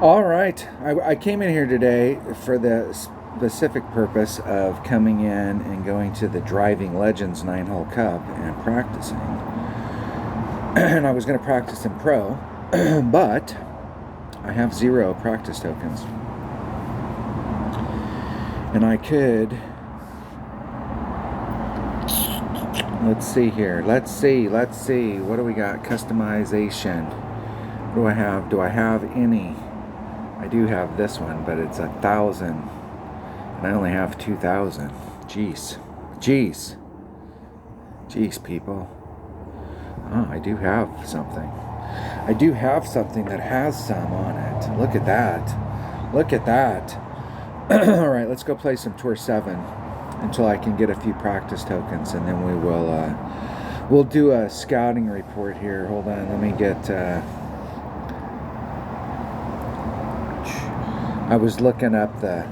All right. I came in here today for the specific purpose of coming in and going to the Driving Legends 9-hole Cup and practicing. And I was going to practice in pro, but I have 0 practice tokens. And I could... Let's see here. Let's see. What do we got? Customization. What do I have? Do I have any? I do have this one, but it's 1,000. And I only have 2,000. Jeez, people. Oh, I do have something. I do have something that has some on it. Look at that. All right, let's go play some Tour 7 until I can get a few practice tokens, and then we'll do a scouting report here. Hold on, let me get... I was looking up the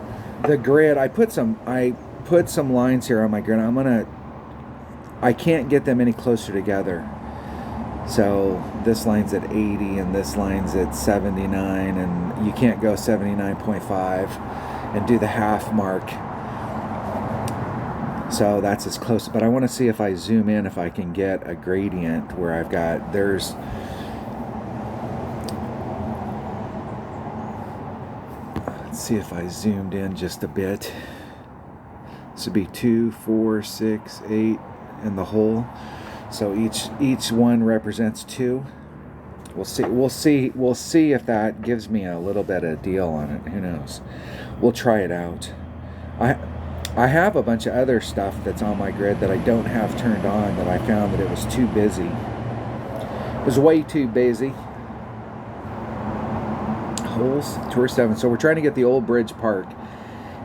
grid. I put some lines here on my grid. I can't get them any closer together. So this line's at 80 and this line's at 79, and you can't go 79.5 and do the half mark. So that's as close. But I want to see if I zoom in, if I can get a gradient where I've got, let's see if I zoomed in just a bit. This would be 2, 4, 6, 8 in the hole. So each one represents 2. We'll see if that gives me a little bit of deal on it. Who knows? We'll try it out. I have a bunch of other stuff that's on my grid that I don't have turned on, that I found that it was too busy. It was way too busy. Holes, Tour 7. So we're trying to get the Old Bridge Park.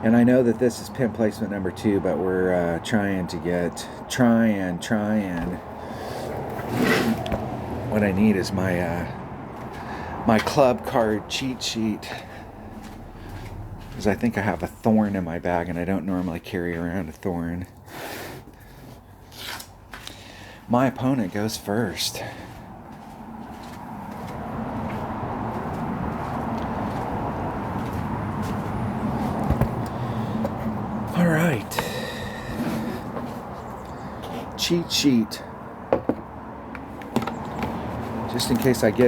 And I know that this is pin placement number 2, but we're trying. What I need is my club card cheat sheet. Because I think I have a thorn in my bag, and I don't normally carry around a thorn. My opponent goes first. All right. Cheat sheet. Just in case I've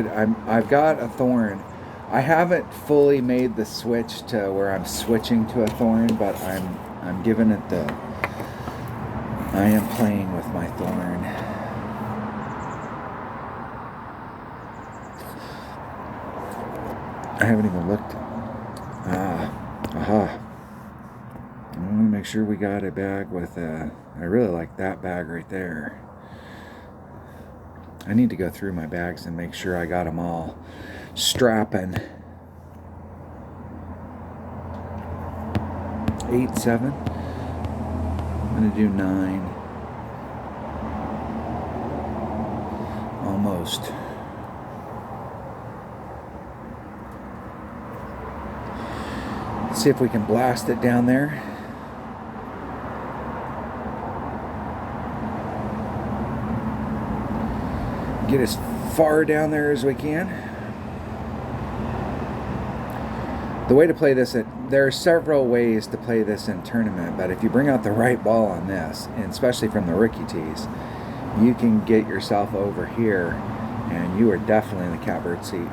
got a thorn. I haven't fully made the switch to where I'm switching to a thorn, but I'm giving it I am playing with my thorn. I haven't even looked. Aha. I want to make sure we got a bag with I really like that bag right there. I need to go through my bags and make sure I got them all strapping. 8, 7. I'm gonna do 9. Almost. Let's see if we can blast it down there. Get as far down there as we can. The way to play this, there are several ways to play this in tournament, but if you bring out the right ball on this, and especially from the rookie tees, you can get yourself over here, and you are definitely in the catbird seat.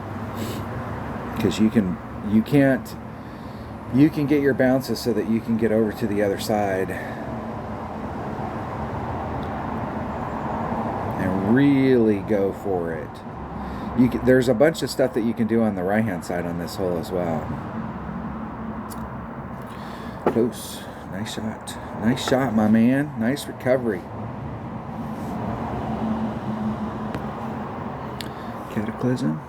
Because you can get your bounces so that you can get over to the other side and really go for it. There's a bunch of stuff that you can do on the right hand side on this hole as well. Close. Nice shot, my man. Nice recovery. Cataclysm.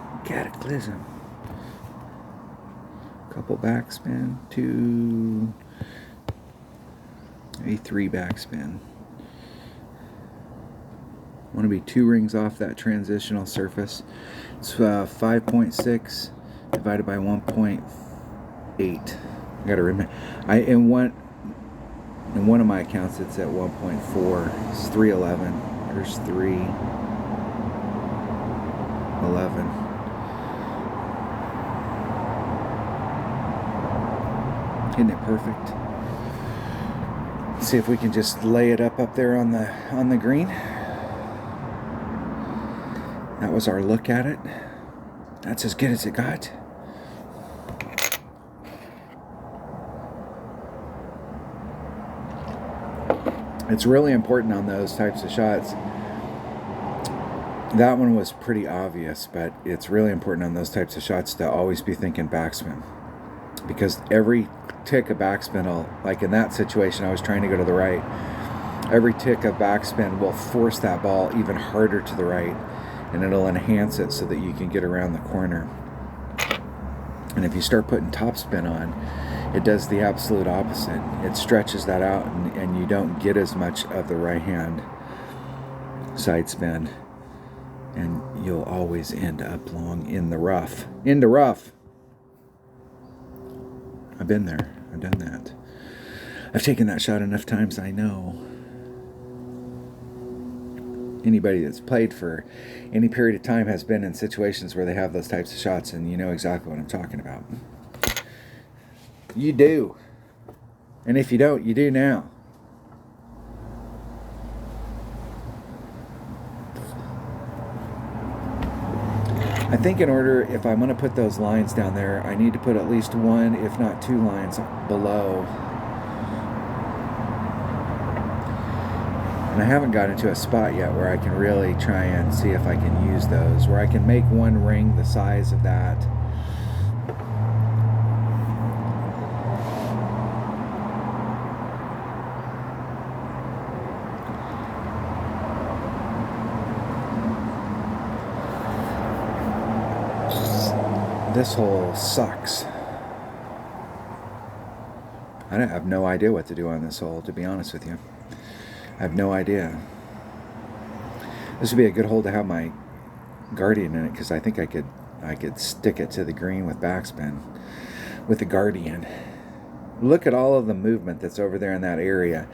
Couple backspin. 2, maybe 3 backspin. Want to be 2 rings off that transitional surface. It's 5.6 divided by 1.8. I gotta remember. In one of my accounts it's at 1.4. It's 311. There's 311. Isn't it perfect? See if we can just lay it up there on the green. That was our look at it. That's as good as it got. It's really important on those types of shots. That one was pretty obvious, but it's really important on those types of shots to always be thinking backspin. Because every tick of backspin, like in that situation, I was trying to go to the right. Every tick of backspin will force that ball even harder to the right, and it'll enhance it so that you can get around the corner. And if you start putting topspin on, it does the absolute opposite. It stretches that out, and you don't get as much of the right hand side spin, and you'll always end up long in the rough. Into rough. I've been there. I've done that. I've taken that shot enough times, I know. Anybody that's played for any period of time has been in situations where they have those types of shots, and you know exactly what I'm talking about. You do. And if you don't, you do now. I think in order, if I'm going to put those lines down there, I need to put at least one, if not two lines below. And I haven't gotten to a spot yet where I can really try and see if I can use those, where I can make one ring the size of that. This hole sucks. I have no idea what to do on this hole, to be honest with you. I have no idea. This would be a good hole to have my Guardian in it, because I think I could stick it to the green with backspin with the Guardian. Look at all of the movement that's over there in that area.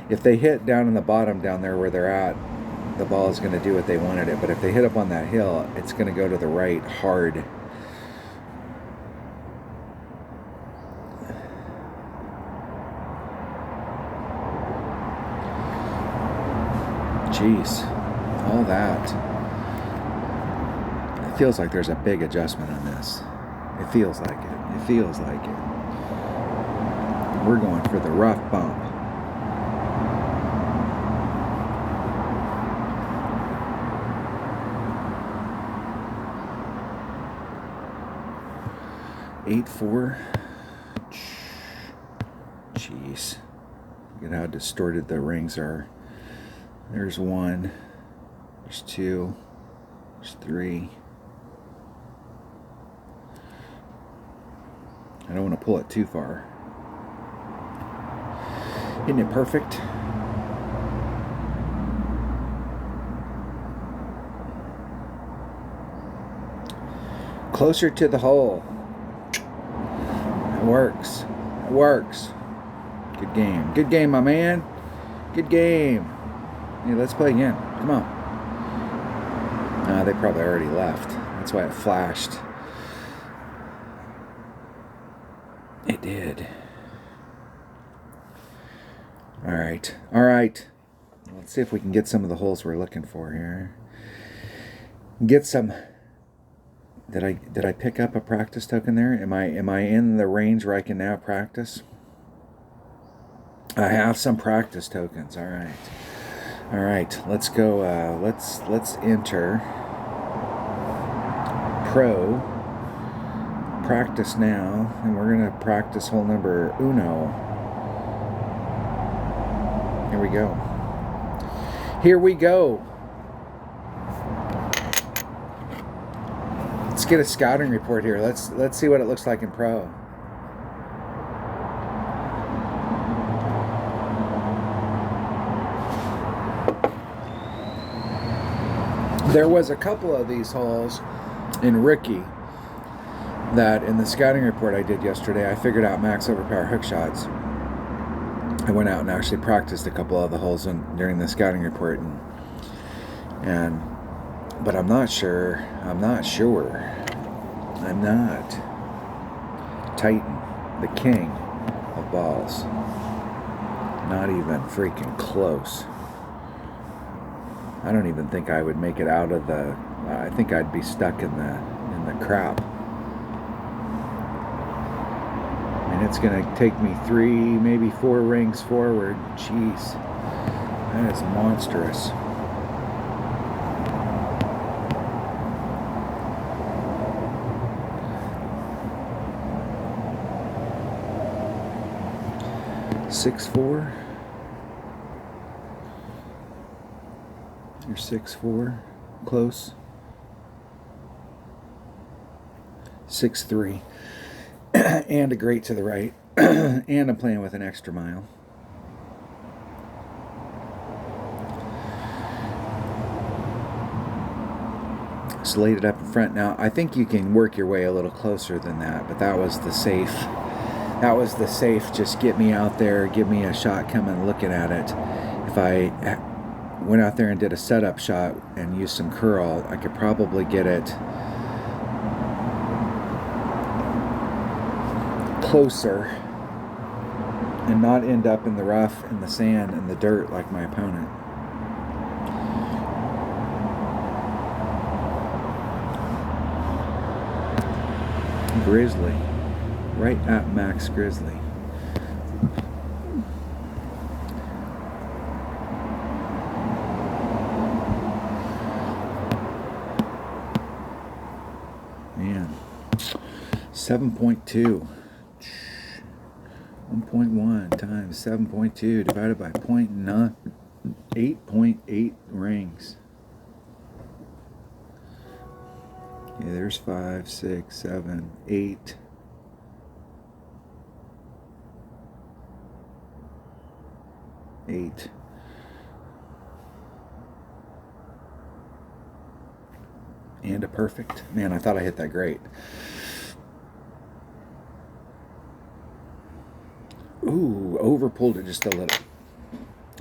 If they hit down in the bottom down there where they're at, the ball is going to do what they wanted it. But if they hit up on that hill, it's going to go to the right hard. Jeez, all that. It feels like there's a big adjustment on this. It feels like it. It feels like it. We're going for the rough bump. Eight, 4. Jeez. Look at how distorted the rings are. There's 1, there's 2, there's 3. I don't want to pull it too far. Isn't it perfect? Closer to the hole. It works. It works. Good game. Good game, my man. Good game. Hey, let's play again. Come on. They probably already left. That's why it flashed. It did. All right. All right. Let's see if we can get some of the holes we're looking for here. Get some. Did I pick up a practice token there? Am I in the range where I can now practice? I have some practice tokens. All right. All right, let's go. Let's enter pro practice now, and we're gonna practice hole number 1. Here we go. Here we go. Let's get a scouting report here. Let's see what it looks like in pro. There was a couple of these holes in Ricky that in the scouting report I did yesterday, I figured out max overpower hook shots. I went out and actually practiced a couple of the holes during the scouting report, but I'm not sure. I'm not. Titan, the king of 12 balls. Not even freaking close. I don't even think I would make it out of the... I think I'd be stuck in the crap. And it's going to take me 3, maybe 4 rings forward. Jeez. That is monstrous. Six, 4. You're 6-4. Close. 6-3. And a great to the right. And I'm playing with an extra mile. Just laid it up in front. Now, I think you can work your way a little closer than that, but that was the safe. That was the safe. Just get me out there, give me a shot coming looking at it. If I went out there and did a setup shot and used some curl, I could probably get it closer and not end up in the rough, in the sand, and the dirt like my opponent. Grizzly. Right at Max Grizzly. Man. 7.2. 1.1 times 7.2 divided by 0.9. 8.8 rings. Yeah, there's 5, 6, 7, 8. 8. And a perfect. Man, I thought I hit that great. Ooh, over pulled it just a little.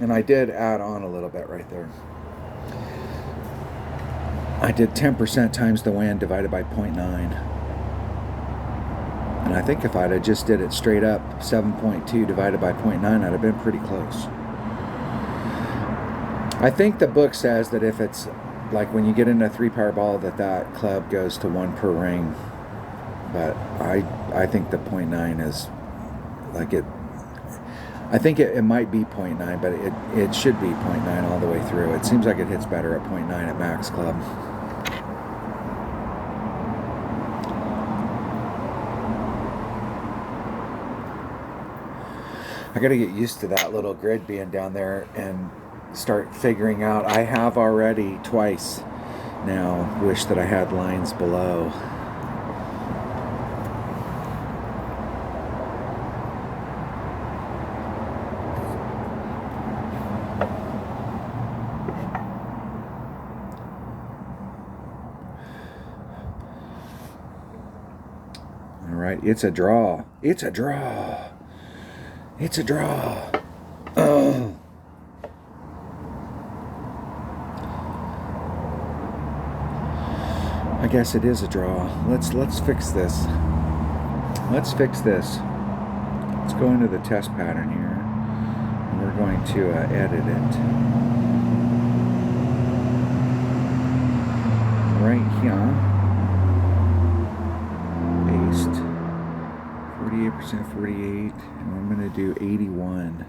And I did add on a little bit right there. I did 10% times the wind divided by 0.9. And I think if I'd have just did it straight up, 7.2 divided by 0.9, I'd have been pretty close. I think the book says that if it's like when you get into a 3-power ball that club goes to 1 per ring. But I think the 0.9 is like it. I think it might be 0.9, but it should be 0.9 all the way through. It seems like it hits better at 0.9 at Max Club. I got to get used to that little grid being down there and start figuring out. I have already twice now wished that I had lines below. All right, it's a draw. It's a draw. It's a draw. Oh. I guess it is a draw. Let's fix this. Let's fix this. Let's go into the test pattern here, and we're going to edit it right here. Paste 48%, 48, and I'm going to do 81.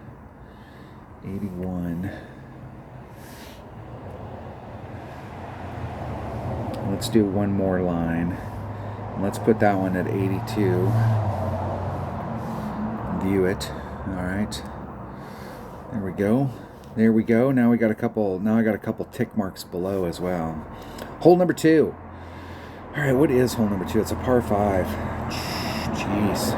81. Let's do one more line. Let's put that one at 82. View it. All right. There we go. There we go. Now we got a couple. Now I got a couple tick marks below as well. Hole number 2. All right. What is hole number 2? It's a par 5. Jeez.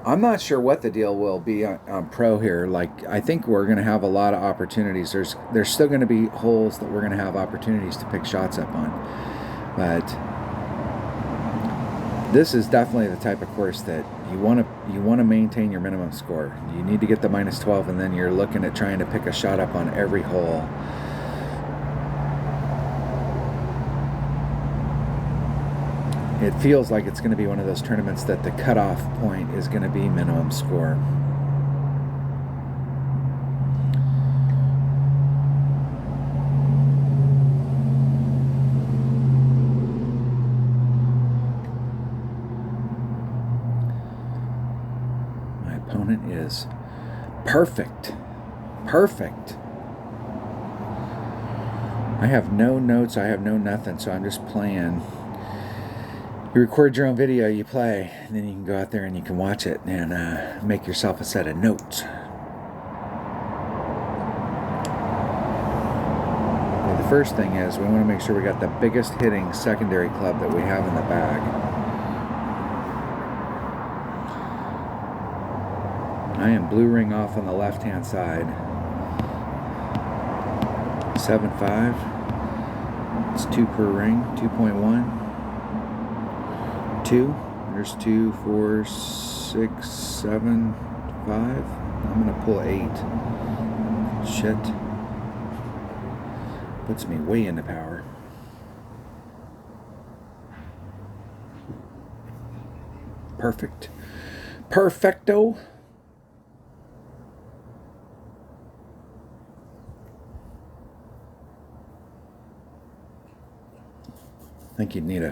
I'm not sure what the deal will be on pro here. Like, I think we're going to have a lot of opportunities. There's still going to be holes that we're going to have opportunities to pick shots up on. But this is definitely the type of course that you want to maintain your minimum score. You need to get the -12, and then you're looking at trying to pick a shot up on every hole. it feels like it's going to be one of those tournaments that the cutoff point is going to be minimum score. My opponent is perfect. Perfect. I have no notes, I have no nothing, so I'm just playing. You record your own video, you play, and then you can go out there and you can watch it and make yourself a set of notes. Well, the first thing is we want to make sure we got the biggest hitting secondary club that we have in the bag. I am blue ring off on the left hand side. 7.5. It's 2 per ring. 2.1. 2. There's 2, 4, 6, 7, 5. I'm gonna pull 8. Shit. Puts me way into power. Perfect. Perfecto. I think you'd need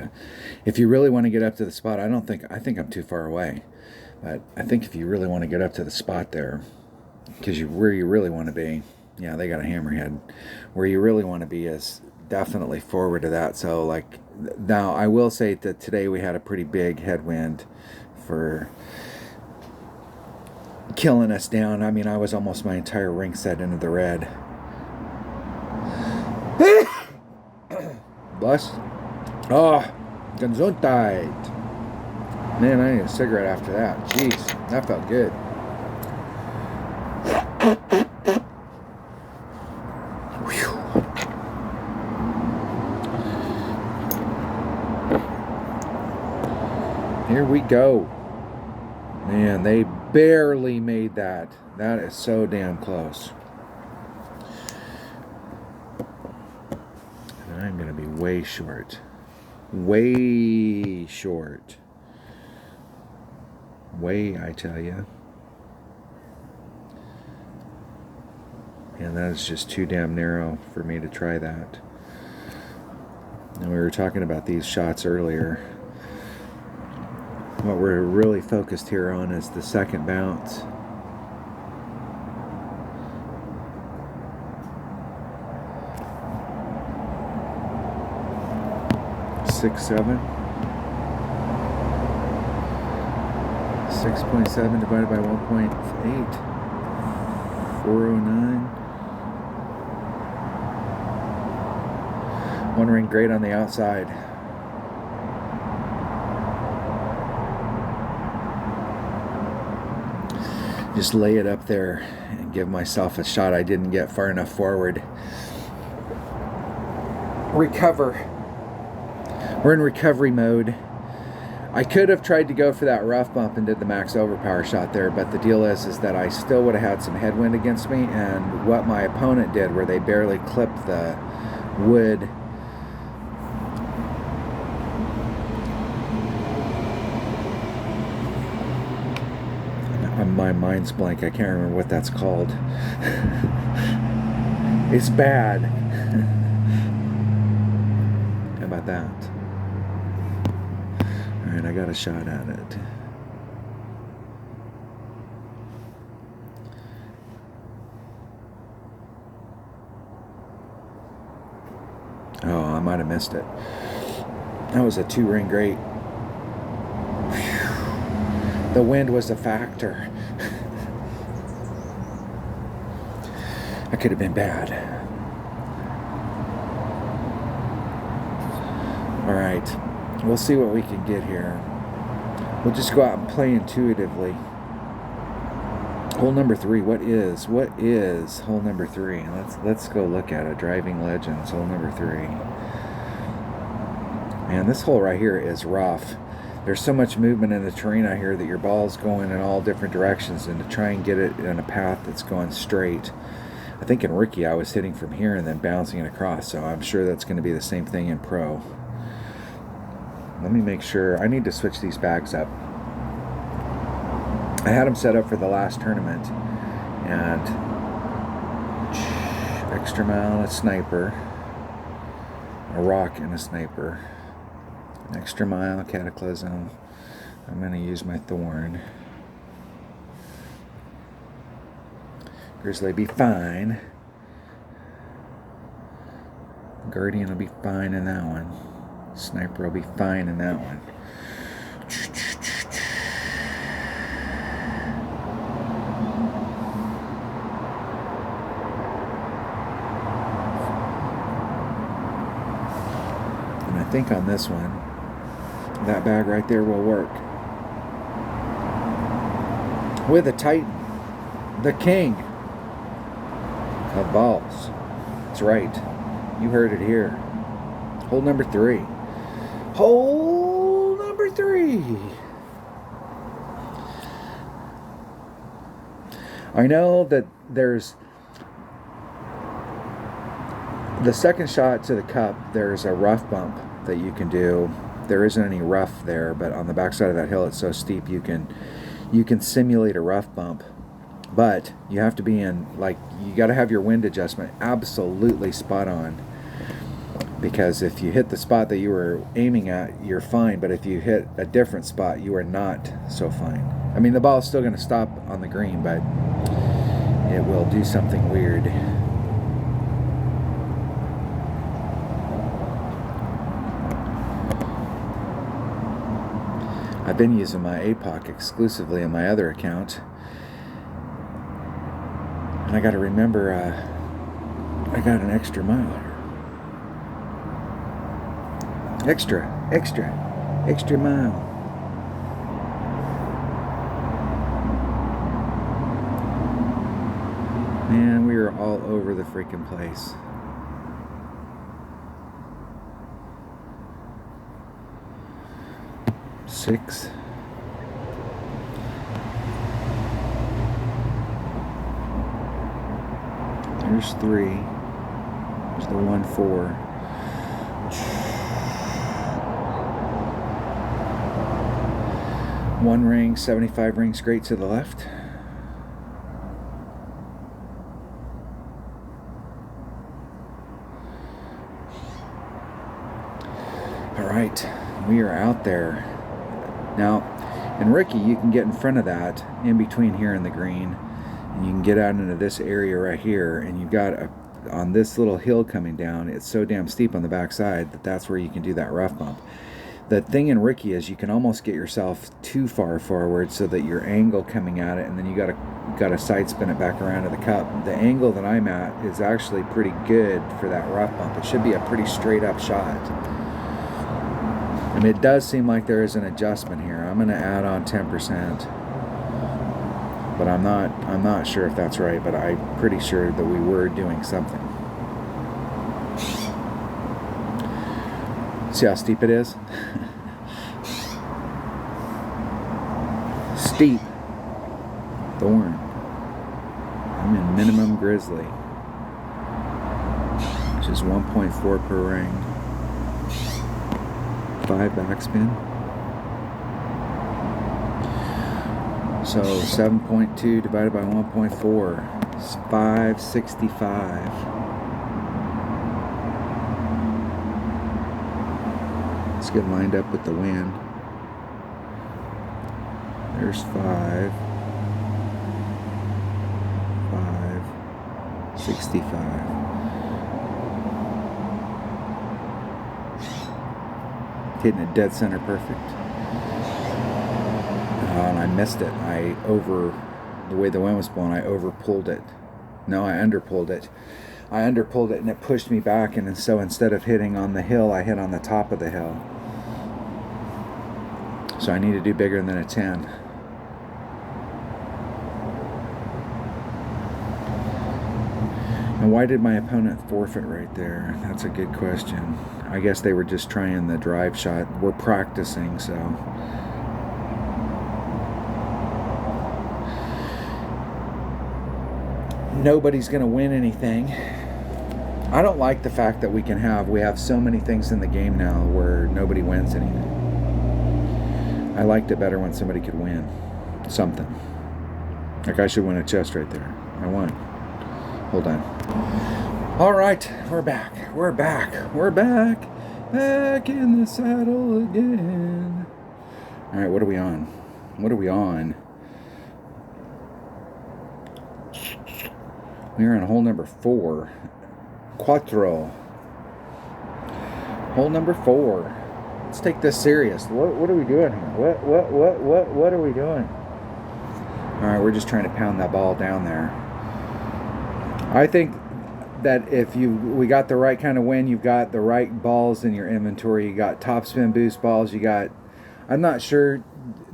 if you really want to get up to the spot, I think I'm too far away, but I think if you really want to get up to the spot there, because where you really want to be, yeah, they got a hammerhead. Where you really want to be is definitely forward to that. So like, now I will say that today we had a pretty big headwind for killing us down. I mean, I was almost my entire ring set into the red. Bless. Oh, Gesundheit. Man, I need a cigarette after that. Jeez, that felt good. Whew. Here we go. Man, they barely made that. That is so damn close. And I'm going to be way short. Way short. Way, I tell you. And that is just too damn narrow for me to try that. And we were talking about these shots earlier. What we're really focused here on is the second bounce. Six, 7. 6.7 divided by 1.8. 409. One ring great on the outside. Just lay it up there and give myself a shot. I didn't get far enough forward. Recover. We're in recovery mode. I could have tried to go for that rough bump and did the max overpower shot there, but the deal is that I still would have had some headwind against me, and what my opponent did, where they barely clipped the wood, my mind's blank. I can't remember what that's called. It's bad. How about that? Alright, I got a shot at it. Oh, I might have missed it. That was a 2-ring great. Whew. The wind was a factor. That could have been bad. Alright. We'll see what we can get here. We'll just go out and play intuitively. Hole number 3. What is hole number 3? Let's go look at it. Driving Legends, hole number 3. Man, this hole right here is rough. There's so much movement in the terrain out here that your ball's going in all different directions, and to try and get it in a path that's going straight. I think in rookie I was hitting from here and then bouncing it across, so I'm sure that's going to be the same thing in pro. Let me make sure. I need to switch these bags up. I had them set up for the last tournament, and extra mile, a sniper, a rock, and a sniper. An extra mile, cataclysm. I'm going to use my thorn. Grizzly will be fine. Guardian will be fine in that one. Sniper will be fine in that one. And I think on this one, that bag right there will work. With a Titan, the king of balls. That's right. You heard it here. Hole number 3. Hole number 3. I know that there's the second shot to the cup. There's a rough bump that you can do. There isn't any rough there, but on the backside of that hill, it's so steep you can simulate a rough bump. But you have to be in, like, you got to have your wind adjustment absolutely spot on. Because if you hit the spot that you were aiming at, you're fine. But if you hit a different spot, you are not so fine. I mean, the ball is still going to stop on the green, but it will do something weird. I've been using my APOC exclusively on my other account. And I got to remember, I got an extra mile here. Extra mile. Man, we are all over the freaking place. Six. There's 3. There's the 1-4. One ring, 75 rings straight to the left. All right, we are out there. Now, in Rookie, you can get in front of that, in between here and the green, and you can get out into this area right here, and you've got on this little hill coming down, it's so damn steep on the backside that's where you can do that rough bump. The thing in Rookie is you can almost get yourself too far forward so that your angle coming at it, and then you got to side spin it back around to the cup. The angle that I'm at is actually pretty good for that rough bump. It should be a pretty straight up shot. And it does seem like there is an adjustment here. I'm going to add on 10%, but I'm not sure if that's right. But I'm pretty sure that we were doing something. See how steep it is? Steep. Thorn. I'm in minimum grizzly, which is 1.4 per ring. 5 backspin. So 7.2 divided by 1.4 is 565. Let's get lined up with the wind. There's 565. Hitting it dead center perfect. And I missed it. The way the wind was blowing, I overpulled it. No, I underpulled it. And it pushed me back, and so instead of hitting on the hill, I hit on the top of the hill. So I need to do bigger than a 10. And why did my opponent forfeit right there? That's a good question. I guess they were just trying the drive shot. We're practicing, so. Nobody's going to win anything. I don't like the fact that we have so many things in the game now where nobody wins anything. I liked it better when somebody could win something. Like I should win a chest right there. I won. Hold on. All right, we're back. We're back. We're back. Back in the saddle again. All right, what are we on? What are we on? We're on hole number 4. Cuatro. Hole number 4. Let's take this serious. What are we doing here? What are we doing? All right, we're just trying to pound that ball down there. I think that if we got the right kind of wind, you've got the right balls in your inventory. You got top spin boost balls. You got, I'm not sure,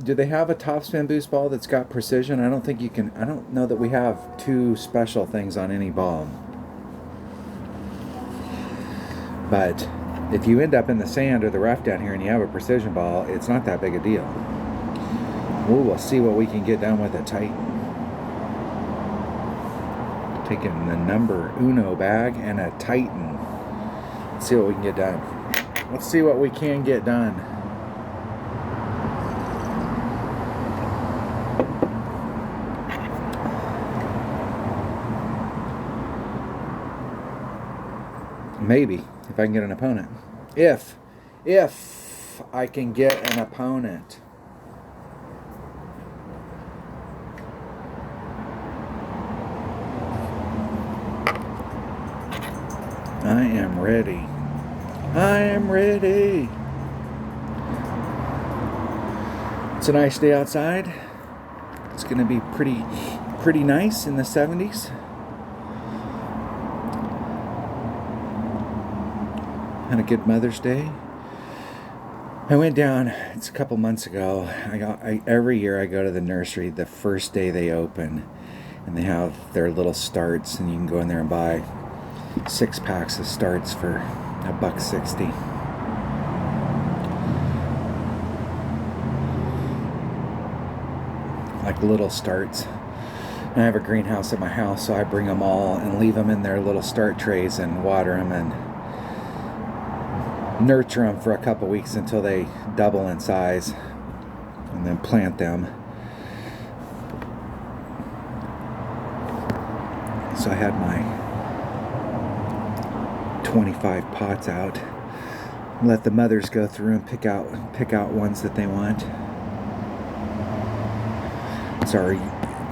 do they have a top spin boost ball that's got precision? I don't think you can. I don't know that we have 2 special things on any ball. But if you end up in the sand or the rough down here and you have a precision ball, it's not that big a deal. We'll see what we can get done with a Titan. Taking the number uno bag and a Titan. Let's see what we can get done. Let's see what we can get done. Maybe, if I can get an opponent. If I can get an opponent. I am ready. I am ready. It's a nice day outside. It's going to be pretty nice in the 70s. Had a good Mother's Day. I went down, it's a couple months ago. Every year I go to the nursery the first day they open, and they have their little starts, and you can go in there and buy 6 packs of starts for $1.60. Like little starts. And I have a greenhouse at my house, so I bring them all and leave them in their little start trays and water them and nurture them for a couple weeks until they double in size, and then plant them. So I had my 25 pots out. Let the mothers go through and pick out ones that they want.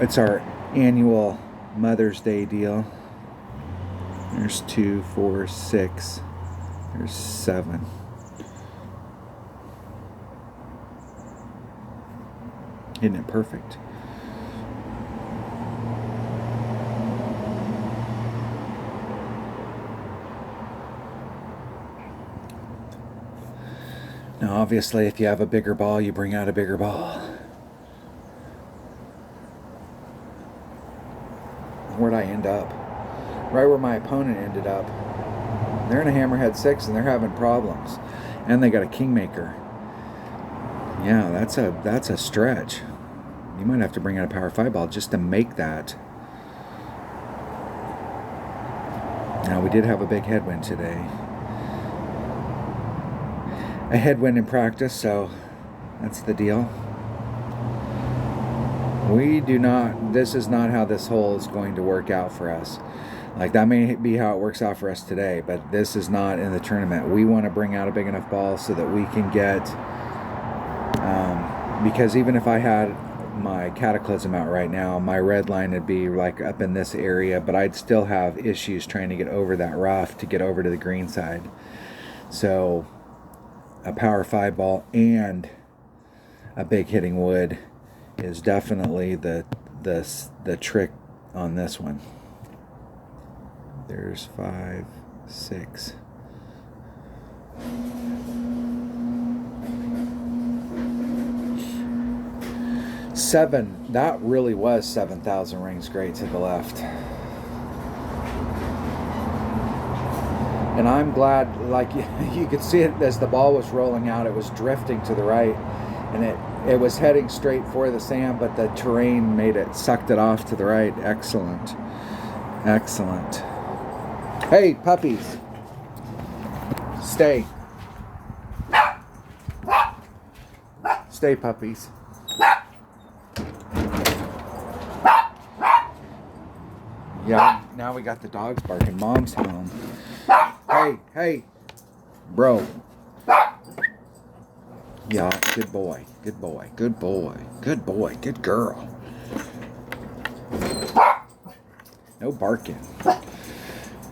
It's our annual Mother's Day deal. There's 2, 4, 6. There's 7. Isn't it perfect? Now, obviously, if you have a bigger ball, you bring out a bigger ball. Where'd I end up? Right where my opponent ended up. They're in a Hammerhead 6 and they're having problems. And they got a Kingmaker. Yeah, that's a stretch. You might have to bring out a Power 5 ball just to make that. Now, we did have a big headwind today. A headwind in practice, so that's the deal. This is not how this hole is going to work out for us. Like, that may be how it works out for us today, but this is not in the tournament. We want to bring out a big enough ball so that we can get, because even if I had my Cataclysm out right now, my red line would be like up in this area, but I'd still have issues trying to get over that rough to get over to the green side. So a Power 5 ball and a big hitting wood is definitely the trick on this one. There's 5, 6. Seven. That really was 7,000 rings great to the left. And I'm glad, like you could see it as the ball was rolling out, it was drifting to the right, and it was heading straight for the sand, but the terrain sucked it off to the right. Excellent. Excellent. Hey, puppies. Stay. Stay, puppies. Yeah, now we got the dogs barking. Mom's home. Hey, hey, bro. Yeah, good boy, good boy, good boy, good boy, good girl. No barking. All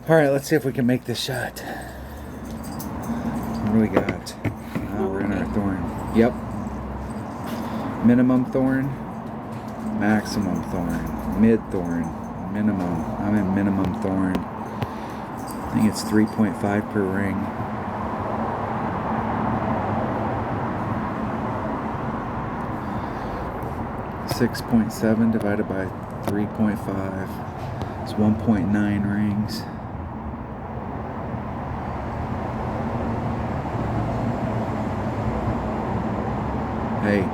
right, let's see if we can make this shot. What do we got? Oh, we're in our thorn. Yep. Minimum thorn, maximum thorn, mid thorn, minimum. I'm in minimum thorn. I think it's 3.5 per ring. $6.7 divided by 3.5 is 1.9 rings. Hey,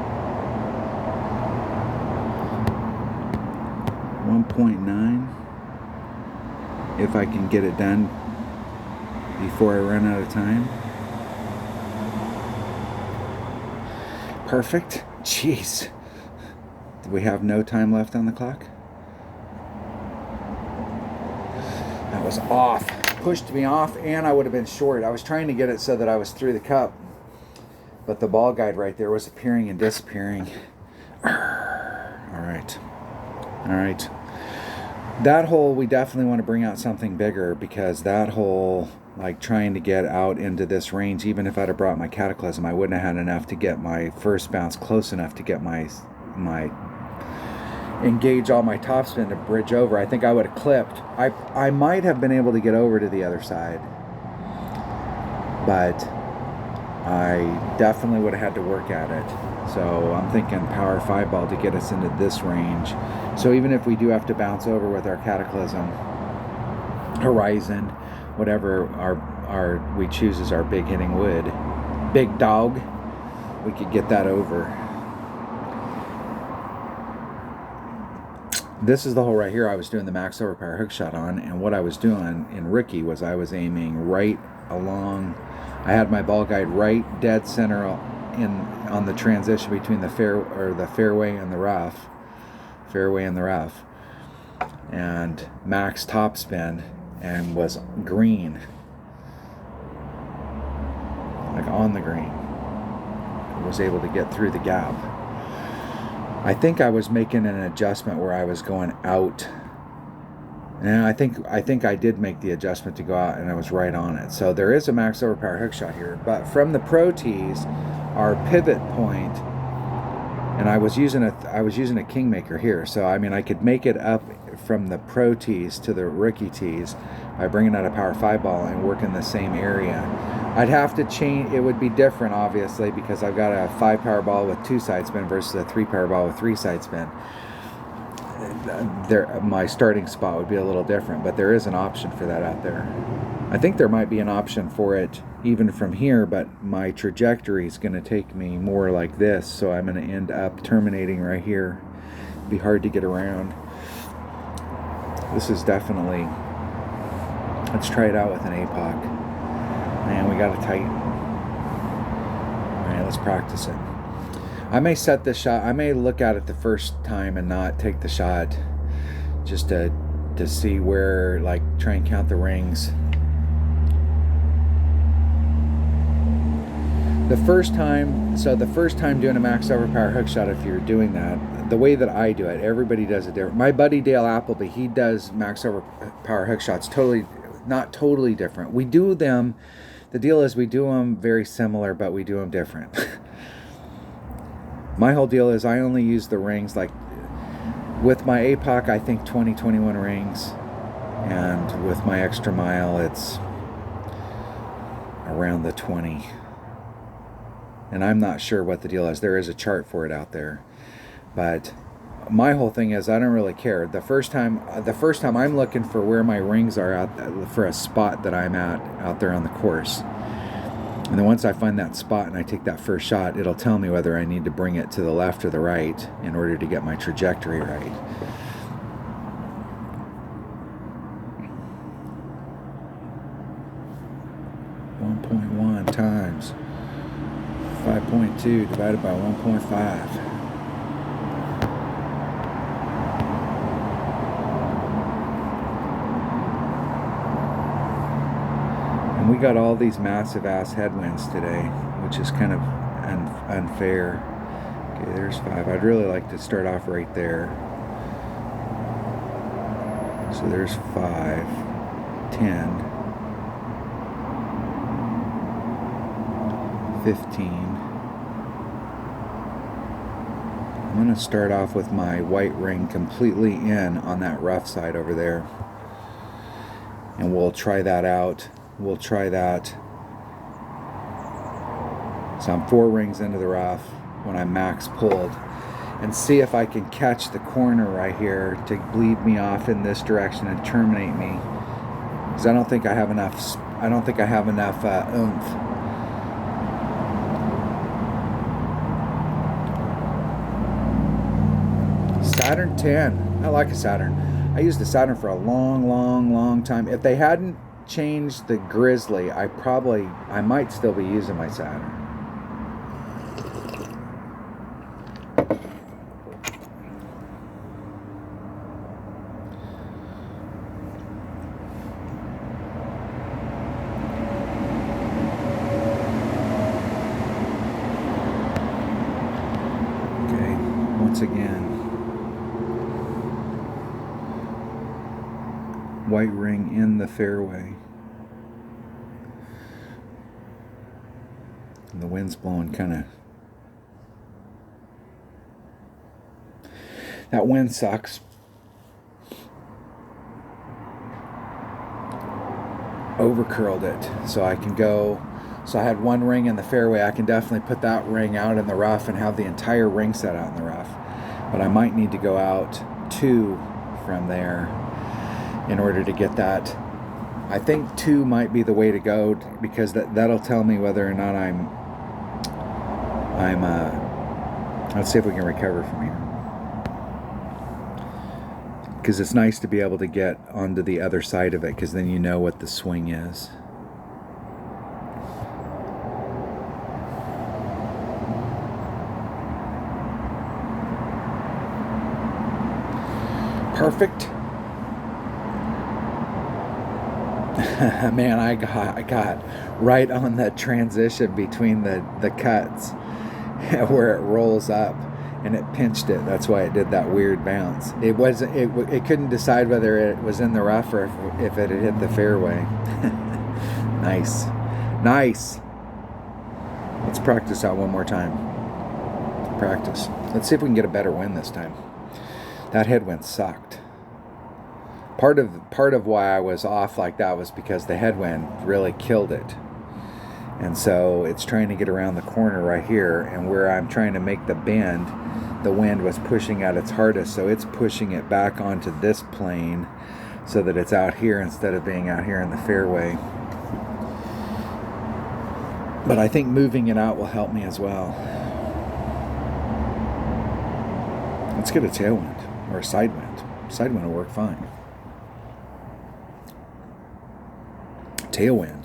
1.9. If I can get it done before I run out of time. Perfect. Jeez. Do we have no time left on the clock? That was off. Pushed me off, and I would have been short. I was trying to get it so that I was through the cup, but the ball guide right there was appearing and disappearing. All right. All right. That hole, we definitely want to bring out something bigger, because that hole, like trying to get out into this range, even if I'd have brought my Cataclysm, I wouldn't have had enough to get my first bounce close enough to get my engage all my topspin to bridge over. I think I would have clipped. I might have been able to get over to the other side, but I definitely would have had to work at it. So I'm thinking power 5 ball to get us into this range. So even if we do have to bounce over with our Cataclysm, Horizon, whatever our we choose as our big hitting wood, big dog, we could get that over. This is the hole right here I was doing the max overpower hook shot on, and what I was doing in Ricky was I was aiming right along. I had my ball guide right dead center on the transition between the fairway and the rough, and max topspin, and was green, like on the green. I was able to get through the gap. I think I was making an adjustment where I was going out, and I think I did make the adjustment to go out, and I was right on it. So there is a max overpower hook shot here, but from the pro tees, our pivot point, and I was using a Kingmaker here. So I mean, I could make it up from the pro tees to the Ricky tees by bringing out a power 5 ball and working the same area. I'd have to change. It would be different, obviously, because I've got a 5 power ball with 2 side spin versus a 3 power ball with 3 side spin. My starting spot would be a little different, but there is an option for that out there. I think there might be an option for it even from here, but my trajectory is going to take me more like this, so I'm going to end up terminating right here. It'd be hard to get around. This is definitely. Let's try it out with an APOC. Man, we got to tighten. All right, let's practice it. I may set this shot. I may look at it the first time and not take the shot, just to see where, like, try and count the rings. The first time doing a max overpower hook shot, if you're doing that, the way that I do it, everybody does it different. My buddy Dale Appleby, he does max overpower hook shots not totally different. We do them. The deal is we do them very similar, but we do them different. My whole deal is I only use the rings, like with my APOC, I think 21 rings, and with my extra mile, it's around the 20. And I'm not sure what the deal is. There is a chart for it out there, but my whole thing is I don't really care. The first time I'm looking for where my rings are out for a spot that I'm at out there on the course. And then once I find that spot and I take that first shot, it'll tell me whether I need to bring it to the left or the right in order to get my trajectory right. .1 times 5.2 divided by 1.5. And we got all these massive ass headwinds today, which is kind of unfair. Okay, there's 5. I'd really like to start off right there. So there's 5, 10, 15. I'm going to start off with my white ring completely in on that rough side over there. And we'll try that out. We'll try that. So I'm 4 rings into the rough when I'm max pulled. And see if I can catch the corner right here to bleed me off in this direction and terminate me. Because I don't think I have enough oomph. Saturn 10. I like a Saturn. I used a Saturn for a long time. If they hadn't changed the Grizzly, I might still be using my Saturn. Okay, once again. White ring in the fairway. And the wind's blowing kind of. That wind sucks. Overcurled it. So I can go. So I had 1 ring in the fairway. I can definitely put that ring out in the rough and have the entire ring set out in the rough. But I might need to go out 2 from there in order to get that. I think 2 might be the way to go, because that'll tell me whether or not let's see if we can recover from here. Because it's nice to be able to get onto the other side of it, because then you know what the swing is. Perfect. Man, I got right on that transition between the cuts where it rolls up, and it pinched it. That's why it did that weird bounce. It couldn't decide whether it was in the rough or if it had hit the fairway. Nice. Let's practice out one more time. Practice. Let's see if we can get a better wind this time. That headwind sucked. Part of why I was off like that was because the headwind really killed it. And so it's trying to get around the corner right here, and where I'm trying to make the bend, the wind was pushing at its hardest, so it's pushing it back onto this plane so that it's out here instead of being out here in the fairway. But I think moving it out will help me as well. Let's get a tailwind or a side wind. Side wind will work fine. Tailwind.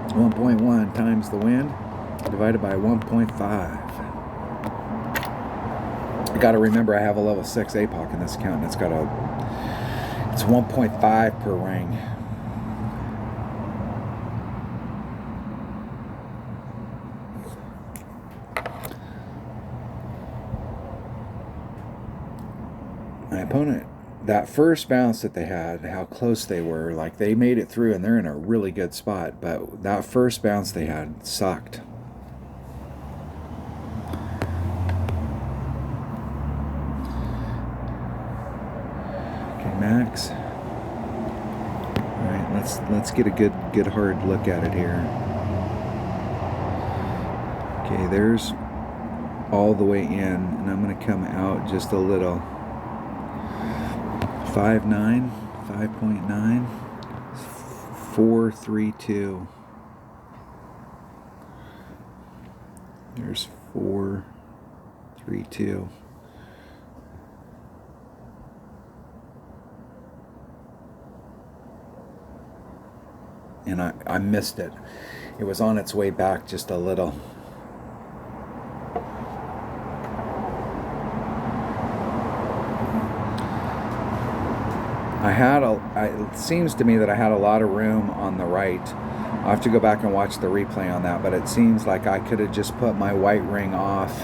.1 times the wind divided by 1.5. I got to remember I have a level 6 APOC in this account, and it's 1.5 per ring. My opponent, that first bounce that they had, how close they were, like they made it through and they're in a really good spot, but that first bounce they had sucked. Okay, max. All right, let's get a good hard look at it here. Okay, there's all the way in, and I'm going to come out just a little. 5.9, 5.9, 4.32. There's 4.32. and I missed it. It was on its way back just a little. It seems to me that I had a lot of room on the right. I'll have to go back and watch the replay on that, but it seems like I could have just put my white ring off.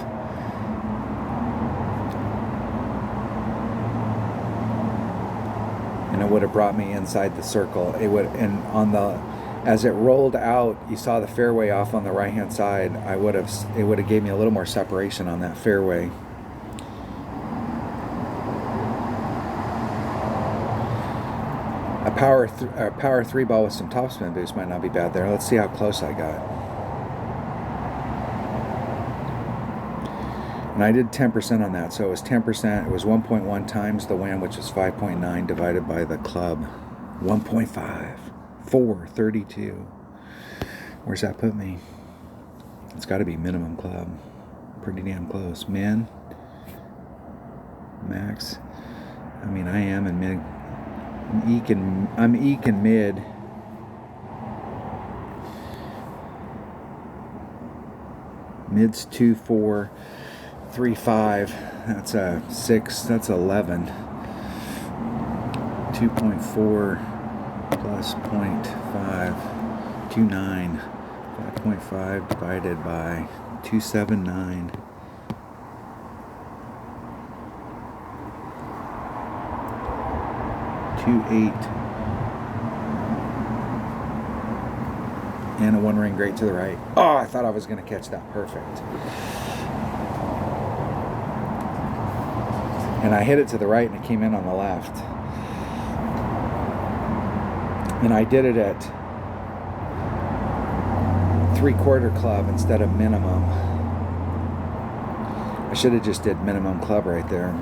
And it would have brought me inside the circle. It would, and as it rolled out, you saw the fairway off on the right hand side. It would have gave me a little more separation on that fairway. A power 3 ball with some topspin boost might not be bad there. Let's see how close I got. And I did 10% on that, so it was 10%. It was 1.1 times the wind, which is 5.9 divided by the club. 1.5. 432. Where's that put me? It's got to be minimum club. Pretty damn close. Min. Max. I mean, I am in mid. I'm eking mid. Mid's 2, 4, 3, 5. That's a 6. That's 11. 2.4 plus 0.5. 2.9. 5.5 divided by 279. 2.8. And a 1 ring great to the right. Oh, I thought I was going to catch that. Perfect. And I hit it to the right and it came in on the left. And I did it at 3/4 club instead of minimum. I should have just did minimum club right there.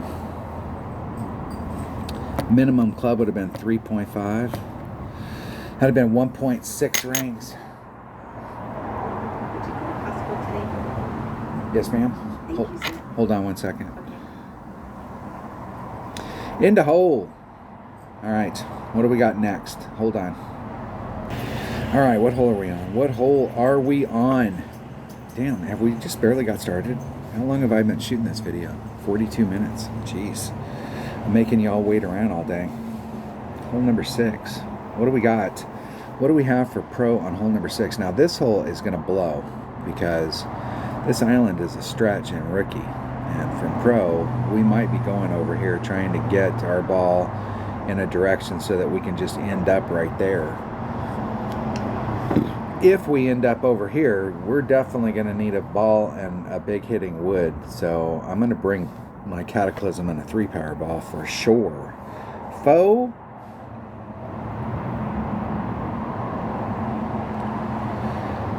Minimum club would have been 3.5. Had have been 1.6 rings. Yes, ma'am. Hold on 1 second. Okay. Into hole. All right. What do we got next? Hold on. All right. What hole are we on? What hole are we on? Damn, have we just barely got started? How long have I been shooting this video? 42 minutes. Jeez. I'm making y'all wait around all day. Hole number 6. What do we got? What do we have for pro on hole number 6? Now this hole is going to blow because this island is a stretch and rookie. And from pro, we might be going over here trying to get our ball in a direction so that we can just end up right there. If we end up over here, we're definitely going to need a ball and a big hitting wood. So I'm going to bring my Cataclysm and a 3-power ball for sure. Foe.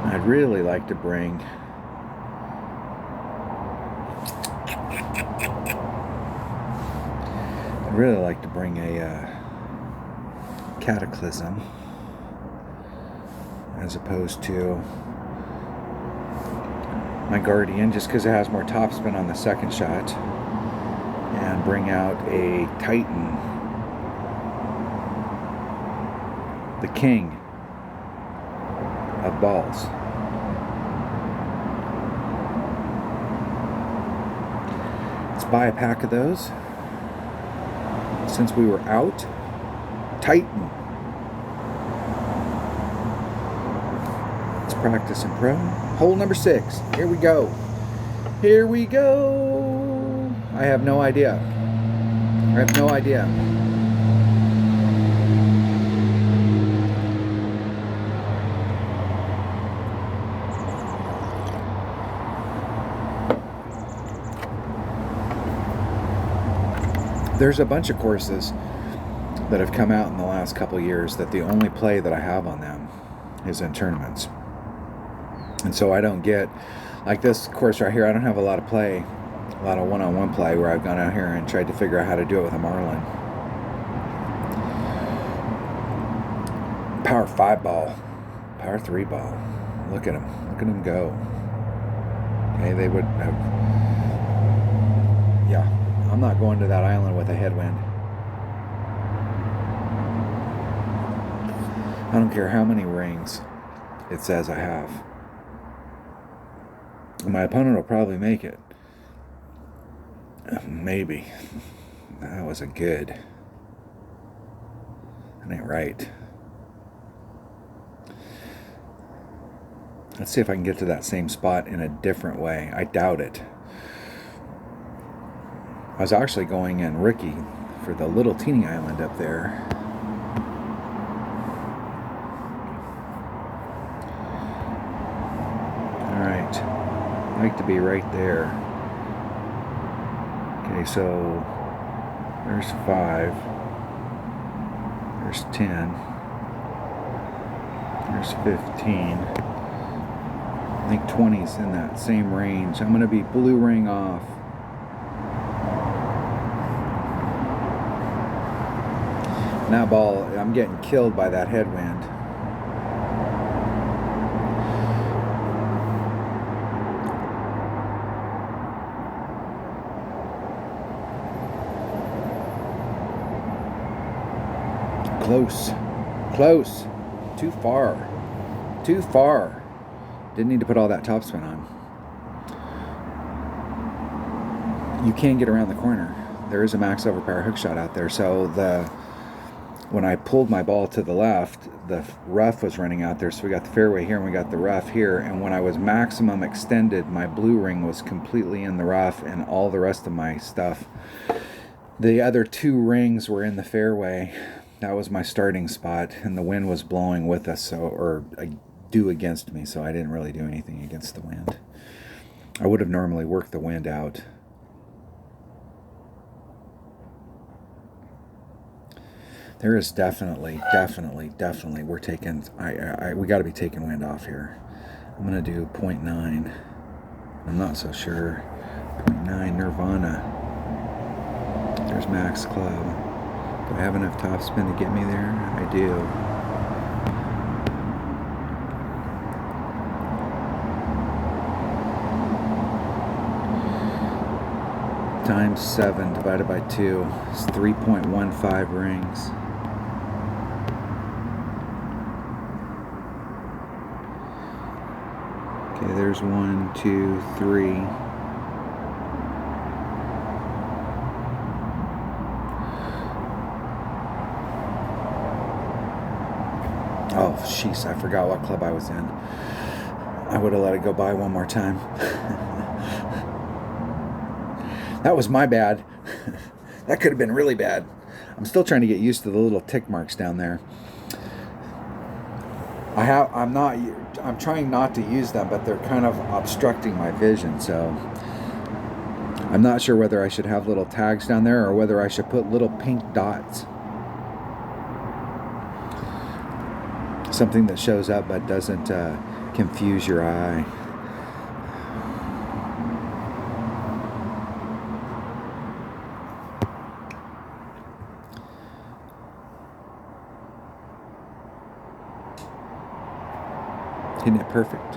I'd really like to bring a Cataclysm as opposed to my Guardian, just because it has more topspin on the second shot, and bring out a Titan, the king of balls. Let's buy a pack of those since we were out. Titan. Let's practice in pro. Hole number 6. Here we go. Here we go. I have no idea. I have no idea. There's a bunch of courses that have come out in the last couple years that the only play that I have on them is in tournaments. And so I don't get, like this course right here, I don't have a lot of play, a lot of one-on-one play where I've gone out here and tried to figure out how to do it with a Marlin. Power 5 ball, power 3 ball. Look at them go. Okay, they would have, yeah, I'm not going to that island with a headwind. I don't care how many rings it says I have. My opponent will probably make it. Maybe. That was a good. That ain't right. Let's see if I can get to that same spot in a different way. I doubt it. I was actually going in Ricky for the little teeny island up there. Alright. I like to be right there. Okay, so there's 5. There's 10. There's 15. I think 20's in that same range. I'm going to be blue ring off. And that ball, I'm getting killed by that headwind. Close. Close. Too far. Too far. Didn't need to put all that topspin on. You can get around the corner. There is a max overpower hook shot out there. So when I pulled my ball to the left, the rough was running out there. So we got the fairway here and we got the rough here. And when I was maximum extended, my blue ring was completely in the rough and all the rest of my stuff. The other 2 rings were in the fairway. That was my starting spot, and the wind was blowing with us, or due against me, so I didn't really do anything against the wind. I would have normally worked the wind out. There is definitely, we're taking, we got to be taking wind off here. I'm going to do 0.9. I'm not so sure. 0.9 Nirvana. There's Max Club. Do I have enough topspin to get me there? I do. Times 7 divided by 2 is 3.15 rings. Okay, there's 1, 2, 3. Oh, jeez, I forgot what club I was in. I would have let it go by one more time. That was my bad. That could have been really bad. I'm still trying to get used to the little tick marks down there. I'm trying not to use them, but they're kind of obstructing my vision, so I'm not sure whether I should have little tags down there or whether I should put little pink dots. Something that shows up but doesn't confuse your eye. Isn't it perfect?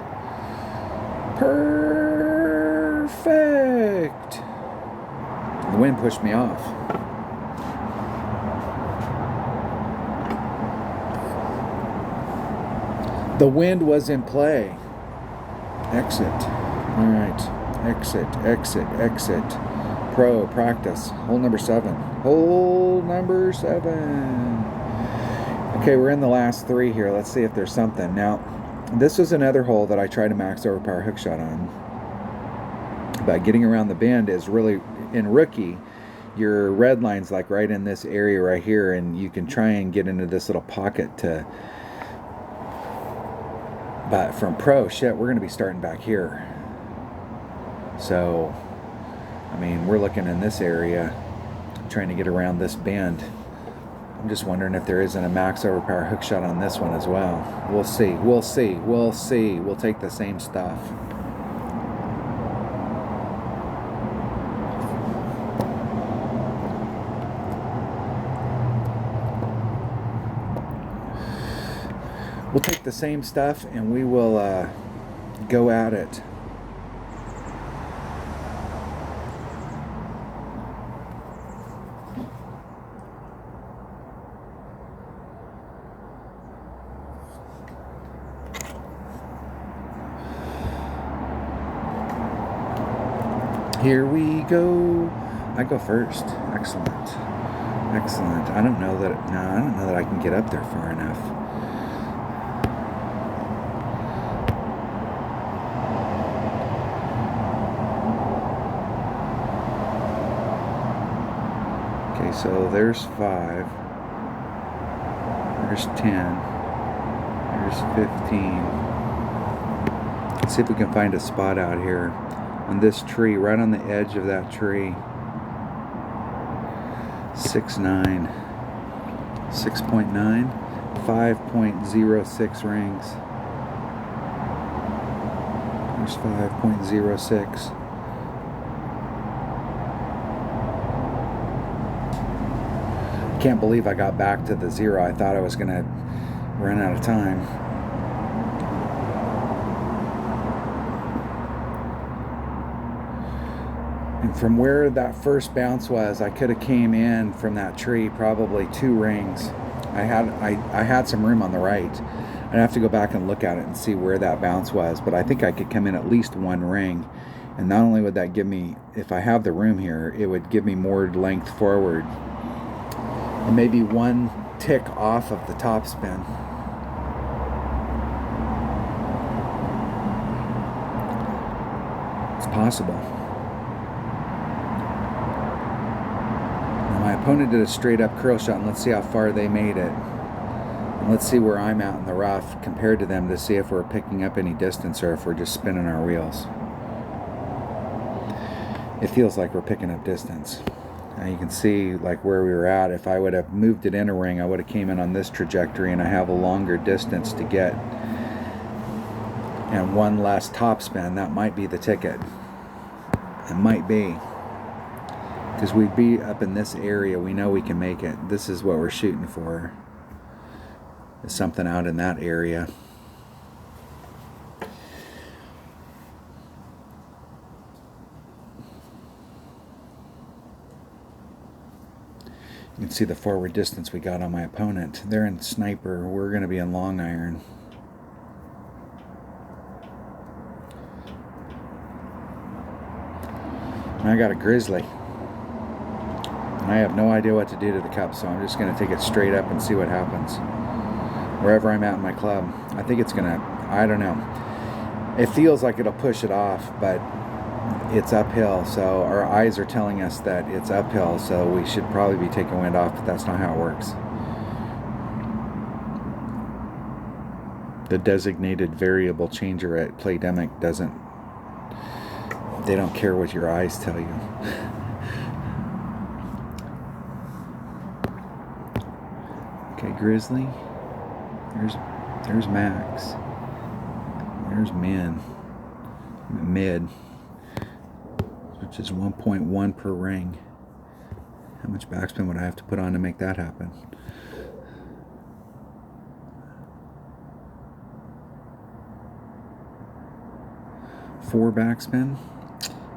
Perfect! The wind pushed me off. The wind was in play. Exit. All right. Exit, exit, exit. Pro, practice. Hole number 7. Hole number 7. Okay, we're in the last 3 here. Let's see if there's something. Now, this was another hole that I tried a max overpower hook shot on. But getting around the bend is really, in rookie, your red line's like right in this area right here, and you can try and get into this little pocket to... But from pro, shit, we're going to be starting back here. So, I mean, we're looking in this area, trying to get around this bend. I'm just wondering if there isn't a max overpower hook shot on this one as well. We'll see. We'll see. We'll see. We'll take the same stuff. We'll take the same stuff and we will go at it. Here we go. I go first. Excellent. Excellent. I don't know that. No, I don't know that I can get up there far enough. Okay, so there's 5. There's 10. There's 15. Let's see if we can find a spot out here on this tree, right on the edge of that tree. 6.9, 6.9, 5.06 rings. There's 5.06. Can't believe I got back to the 0. I thought I was gonna run out of time. And from where that first bounce was, I could have came in from that tree probably 2 rings. I had some room on the right. I'd have to go back and look at it and see where that bounce was, but I think I could come in at least 1 ring. And not only would that give me, if I have the room here, it would give me more length forward. And maybe 1 tick off of the top spin. It's possible. My opponent did a straight up curl shot, and let's see how far they made it. And let's see where I'm at in the rough compared to them to see if we're picking up any distance or if we're just spinning our wheels. It feels like we're picking up distance. Now you can see like where we were at. If I would have moved it in a ring, I would have came in on this trajectory, and I have a longer distance to get. And 1 less top spin, that might be the ticket. It might be. Because we'd be up in this area, we know we can make it. This is what we're shooting for. Is something out in that area. You can see the forward distance we got on my opponent. They're in sniper. We're going to be in long iron. And I got a grizzly. I have no idea what to do to the cup, so I'm just going to take it straight up and see what happens. Wherever I'm at in my club. I think it's going to, I don't know. It feels like it'll push it off, but it's uphill. So our eyes are telling us that it's uphill, so we should probably be taking wind off, but that's not how it works. The designated variable changer at Playdemic doesn't, they don't care what your eyes tell you. Okay, Grizzly. There's Max. There's mid, which is 1.1 per ring. How much backspin would I have to put on to make that happen? Four backspin.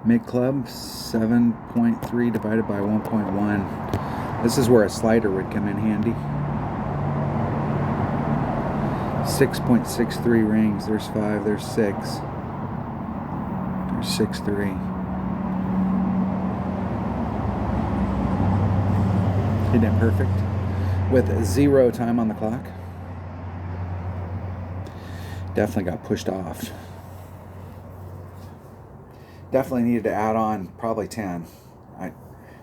Mid club 7.3 divided by 1.1. This is where a slider would come in handy. 6.63 rings. There's 5. There's 6. There's 6.3. Isn't it perfect? With 0 time on the clock. Definitely got pushed off. Definitely needed to add on probably 10. I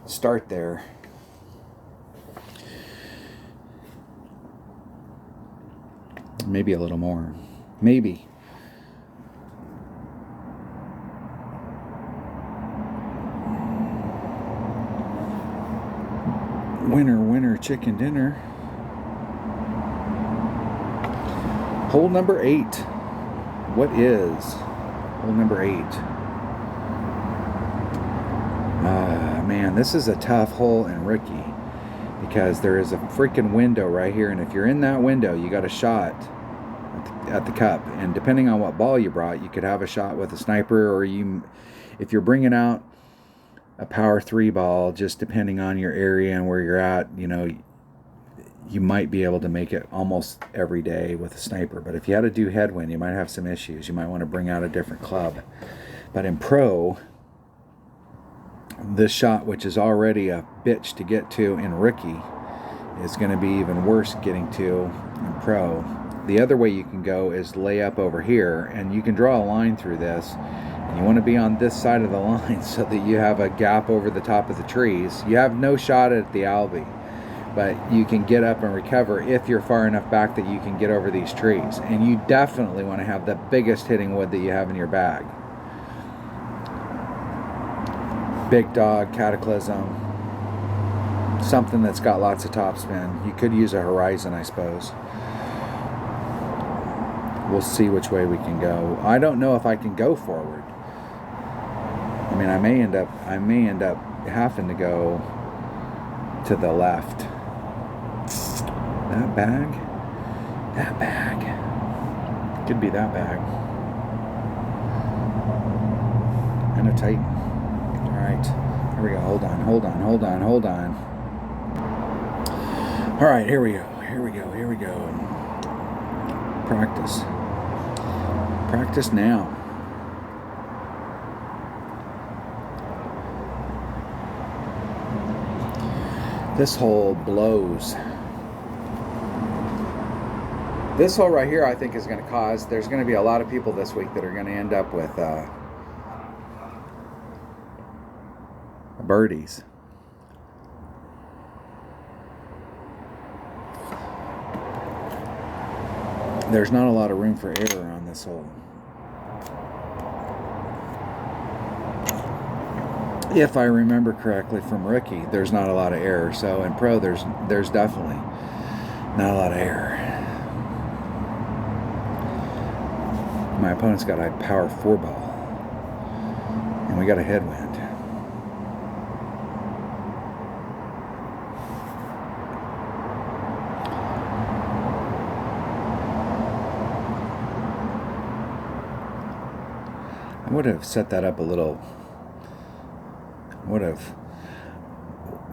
start there. Maybe a little more. Maybe. Winner, winner, chicken dinner. Hole number 8. What is hole number 8? Man, this is a tough hole in rookie because there is a freaking window right here, and if you're in that window, you got a shot at the cup, and depending on what ball you brought, you could have a shot with a sniper, or if you're bringing out a power 3 ball, just depending on your area and where you're at, you know, you might be able to make it almost every day with a sniper. But if you had to do headwind, you might have some issues. You might want to bring out a different club. But in pro, this shot, which is already a bitch to get to in rookie, is going to be even worse getting to in pro. The other way you can go is lay up over here, and you can draw a line through this. You want to be on this side of the line so that you have a gap over the top of the trees. You have no shot at the Albie, but you can get up and recover if you're far enough back that you can get over these trees. And you definitely want to have the biggest hitting wood that you have in your bag. Big Dog, Cataclysm, something that's got lots of topspin. You could use a Horizon, I suppose. We'll see which way we can go. I don't know if I can go forward. I mean, I may end up having to go to the left. That bag? That bag. Could be that bag. And a Titan. Alright. Here we go. Hold on. Alright, here we go. Practice. Practice now. This hole blows. This hole right here, I think, is going to cause, there's going to be a lot of people this week that are going to end up with birdies. There's not a lot of room for error on this hole. If I remember correctly from rookie, there's not a lot of error. So in pro, there's definitely not a lot of error. My opponent's got a power 4 ball, and we got a headwind. I would have set that up a little.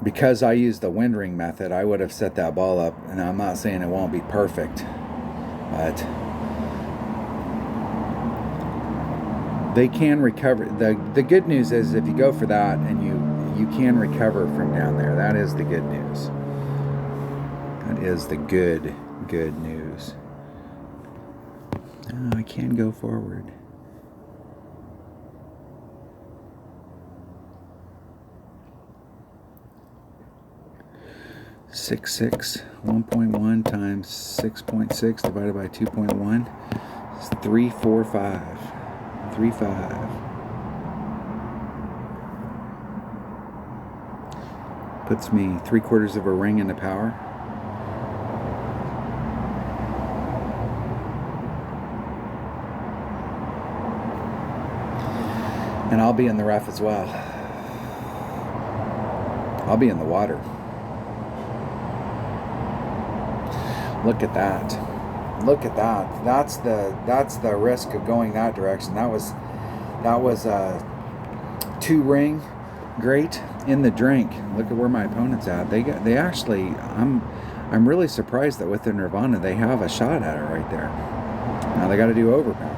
Because I used the wind ring method, I would have set that ball up, and I'm not saying it won't be perfect, but they can recover. The good news is if you go for that and you can recover from down there, that is the good news. That is the good news. Oh, I can go forward. Six 1.1 times 6.6 divided by 2.1 is 345. 3.5. Puts me 3/4 of a ring into power. And I'll be in the rough as well. I'll be in the water. Look at that. Look at that. That's the risk of going that direction. That was a 2-ring great in the drink. Look at where my opponent's at. They actually, I'm really surprised that with the Nirvana they have a shot at it right there. Now they got to do overpower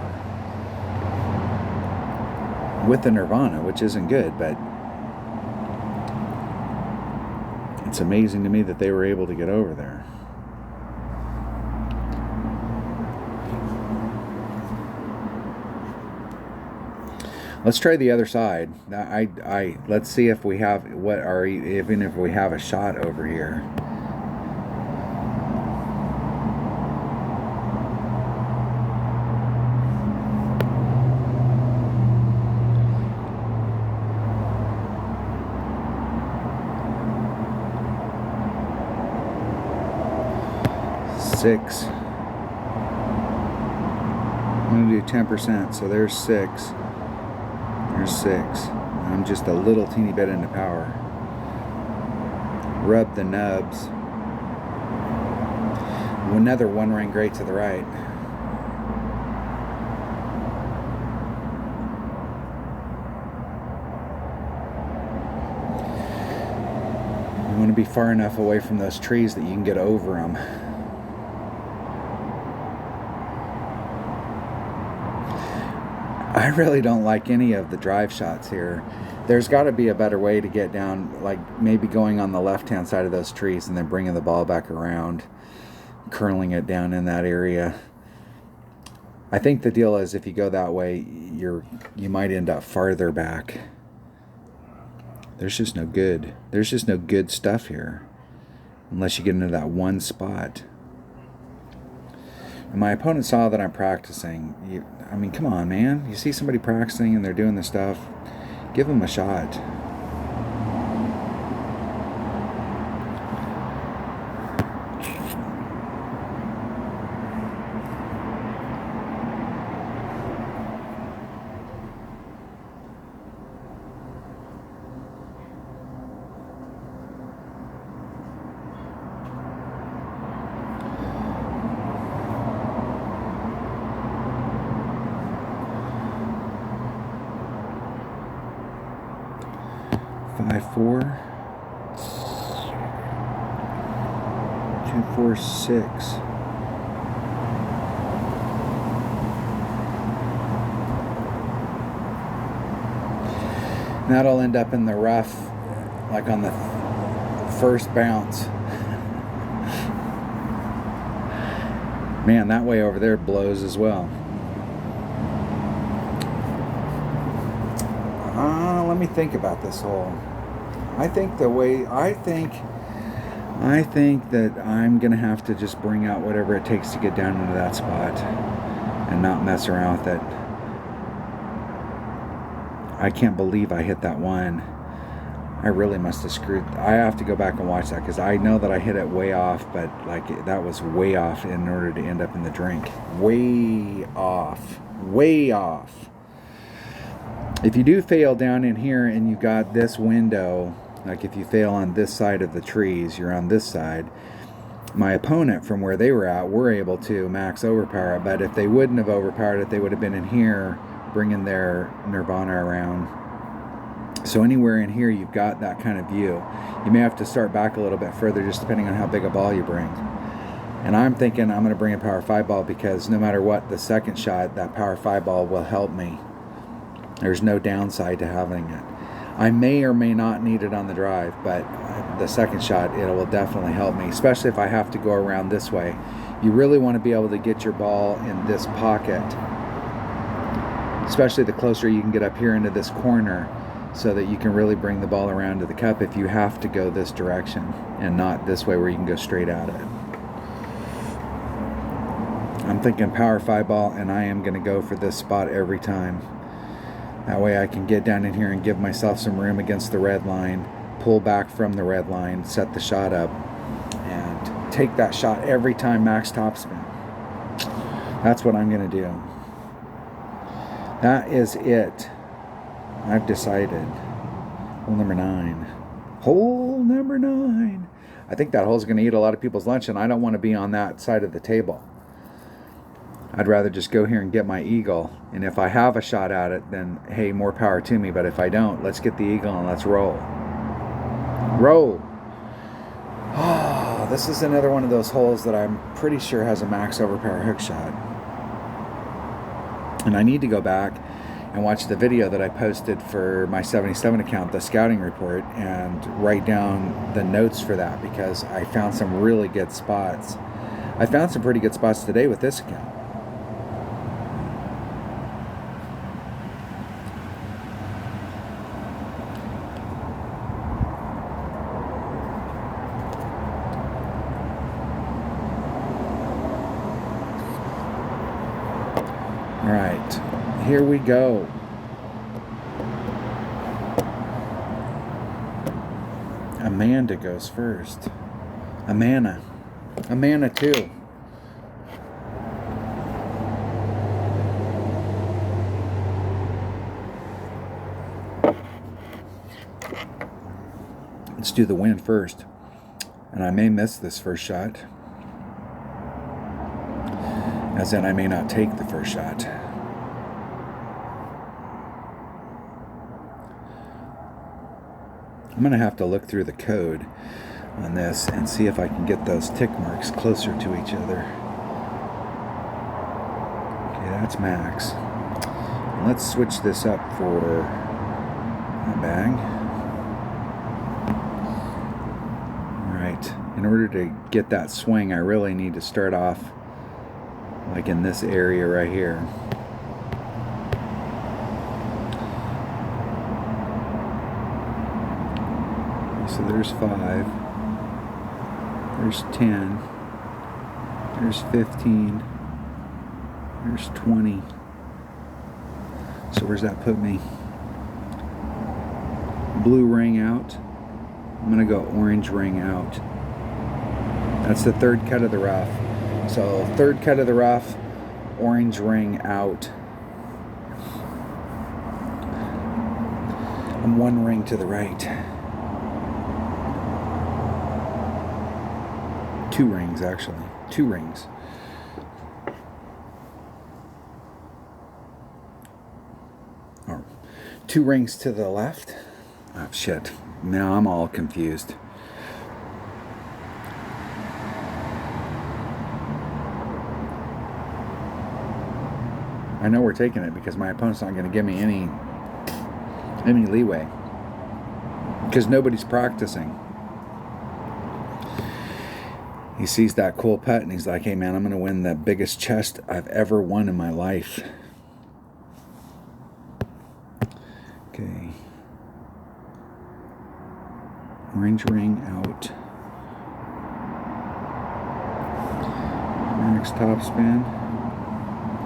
with the Nirvana, which isn't good, but it's amazing to me that they were able to get over there. Let's try the other side. Let's see if we have even if we have a shot over here. Six. I'm gonna do 10%, so there's 6. There's 6. I'm just a little teeny bit into power. Rub the nubs. Another 1-ring great to the right. You want to be far enough away from those trees that you can get over them. I really don't like any of the drive shots here. There's got to be a better way to get down, like maybe going on the left-hand side of those trees and then bringing the ball back around, curling it down in that area. I think the deal is if you go that way, you might end up farther back. There's just no good stuff here unless you get into that one spot. And my opponent saw that I'm practicing. I mean, come on, man. You see somebody practicing and they're doing this stuff, give them a shot. Five, 4, 2, 4, 6. That'll end up in the rough, like on the first bounce. Man, that way over there blows as well. Let me think about this hole. I think that I'm gonna have to just bring out whatever it takes to get down into that spot and not mess around with it. I can't believe I hit that one. I really must have screwed. I have to go back and watch that because I know that I hit it way off, but like that was way off in order to end up in the drink. Way off. Way off. If you do fail down in here and you got this window, like if you fail on this side of the trees, you're on this side. My opponent from where they were at were able to max overpower it, but if they wouldn't have overpowered it, they would have been in here bringing their Nirvana around. So anywhere in here you've got that kind of view. You may have to start back a little bit further just depending on how big a ball you bring. And I'm thinking I'm going to bring a power 5 ball because no matter what, the second shot, that power 5 ball will help me. There's no downside to having it. I may or may not need it on the drive, but the second shot, it will definitely help me, especially if I have to go around this way. You really want to be able to get your ball in this pocket, especially the closer you can get up here into this corner so that you can really bring the ball around to the cup if you have to go this direction and not this way where you can go straight at it. I'm thinking power 5 ball, and I am going to go for this spot every time. That way I can get down in here and give myself some room against the red line, pull back from the red line, set the shot up, and take that shot every time max topspin. That's what I'm going to do. That is it. I've decided. Hole number 9. Hole number 9. I think that hole's going to eat a lot of people's lunch, and I don't want to be on that side of the table. I'd rather just go here and get my eagle. And if I have a shot at it, then hey, more power to me. But if I don't, let's get the eagle and let's roll. Roll. Oh, this is another one of those holes that I'm pretty sure has a max overpower hook shot. And I need to go back and watch the video that I posted for my 77 account, the scouting report, and write down the notes for that because I found some really good spots. I found some pretty good spots today with this account. All right, here we go. Amanda goes first. Amanda 2. Let's do the win first. And I may miss this first shot. As in, I may not take the first shot. I'm going to have to look through the code on this and see if I can get those tick marks closer to each other. Okay, that's max. Let's switch this up for a bag. Alright, in order to get that swing, I really need to start off like in this area right here. So there's 5, there's 10, there's 15, there's 20. So where's that put me? Blue ring out. I'm gonna go orange ring out. That's the third cut of the rough. So third cut of the rough, orange ring out. I'm 1 ring to the right. 2 rings actually. 2 rings. Or 2 rings to the left. Oh shit. Now I'm all confused. I know we're taking it because my opponent's not going to give me any leeway. Because nobody's practicing. He sees that cool putt and he's like, hey man, I'm going to win the biggest chest I've ever won in my life. Okay. Orange ring out. Next top spin.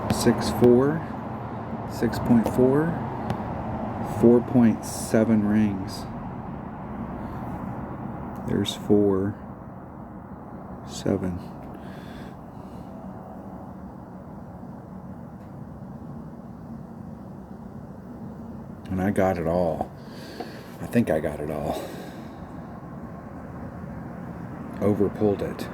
6.4. 6.4. 4.7 rings. There's 4. 7. And I got it all. I think I got it all. Overpulled it.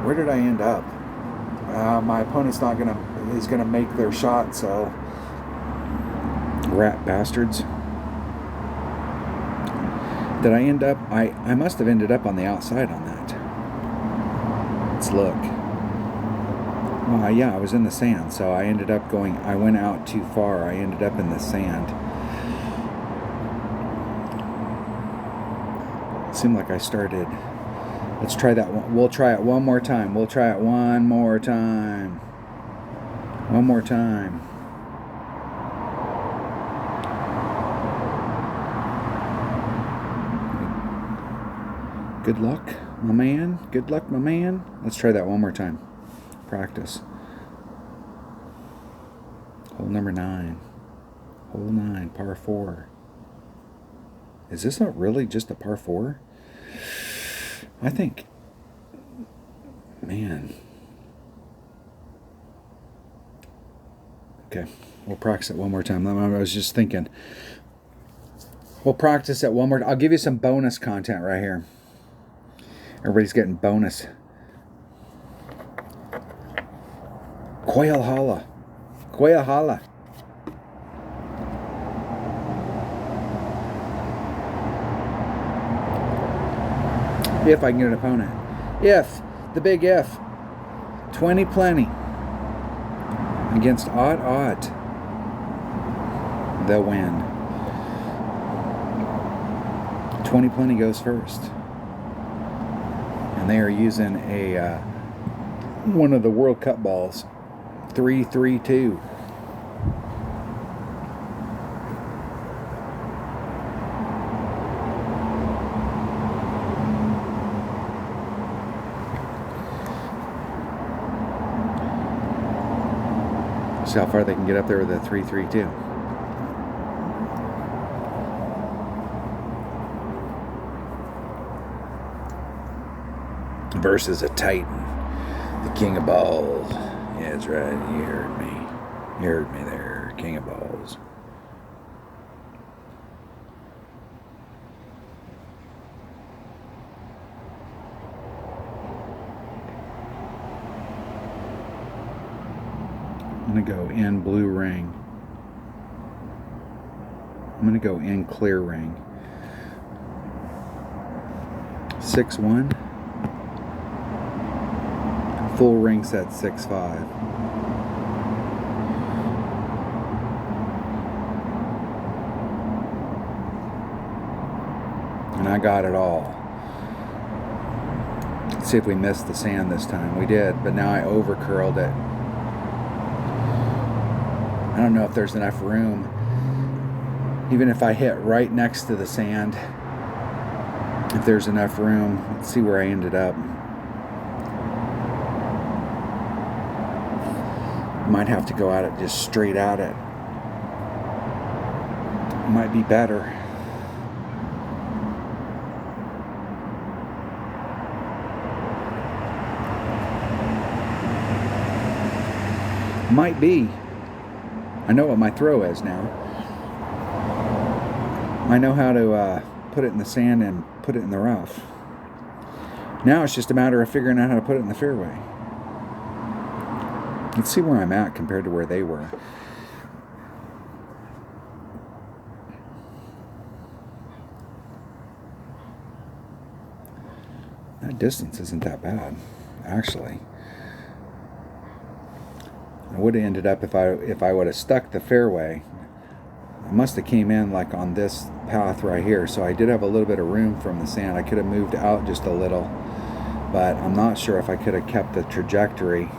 Where did I end up? My opponent's he's gonna make their shot, so rat bastards. Did I end up? I must have ended up on the outside on that. Let's look. Well, yeah, I was in the sand, so I ended up going. I went out too far. I ended up in the sand. It seemed like I started. Let's try that one. We'll try it one more time. We'll try it one more time. One more time. Good luck, my man. Good luck, my man. Let's try that one more time. Practice. Hole number 9. Hole 9, par 4. Is this not really just a par 4? I think, man. Okay, we'll practice it one more time. I was just thinking. We'll practice it one more. I'll give you some bonus content right here. Everybody's getting bonus. Quail holla. Quail holla. If I can get an opponent. If. The big if. 20 plenty. Against odd. They'll win. 20 plenty goes first. And they are using a one of the World Cup balls. 332. See how far they can get up there with a 332. Versus a Titan, the King of Balls. Yeah, that's right. You heard me. You heard me there. King of Balls. I'm going to go in blue ring. I'm going to go in clear ring. 6-1. Full ring set 6.5. And I got it all. Let's see if we missed the sand this time. We did, but now I over curled it. I don't know if there's enough room. Even if I hit right next to the sand, if there's enough room. Let's see where I ended up. Might have to go at it just straight at it. Might be better. Might be. I know what my throw is now. I know how to put it in the sand and put it in the rough. Now it's just a matter of figuring out how to put it in the fairway. Let's see where I'm at compared to where they were. That distance isn't that bad, actually. I would have ended up if I would have stuck the fairway. I must have came in like on this path right here, so I did have a little bit of room from the sand. I could have moved out just a little, but I'm not sure if I could have kept the trajectory.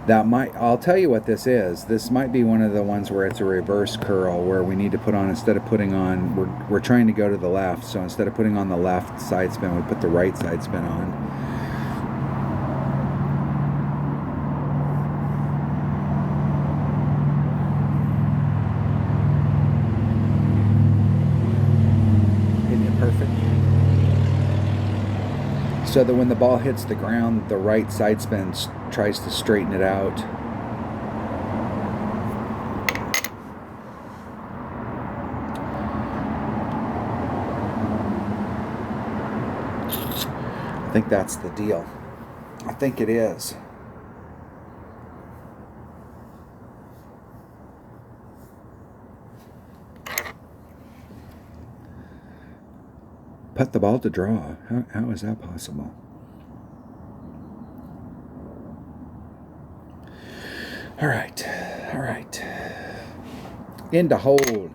That might, I'll tell you what this is. This might be one of the ones where it's a reverse curl, where we need to put on, instead of putting on, we're trying to go to the left, so instead of putting on the left side spin, we put the right side spin on. Isn't it perfect? So that when the ball hits the ground, the right side spin tries to straighten it out. I think that's the deal. I think it is. Put the ball to draw. How is that possible? All right. Into hold.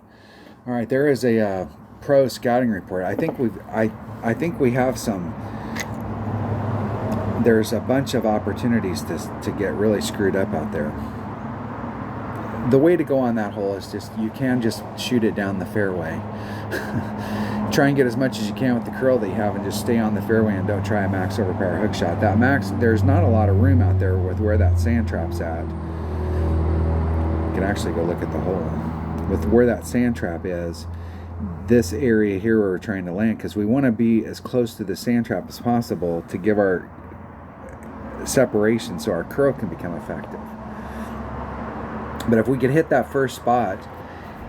All right, there is a pro scouting report. I think we have some. There's a bunch of opportunities to get really screwed up out there. The way to go on that hole is you can just shoot it down the fairway. Try and get as much as you can with the curl that you have, and just stay on the fairway and don't try a max overpower hook shot. That max, there's not a lot of room out there with where that sand trap's at. You can actually go look at the hole. With where that sand trap is, this area here where we're trying to land, because we want to be as close to the sand trap as possible to give our separation so our curl can become effective. But if we could hit that first spot,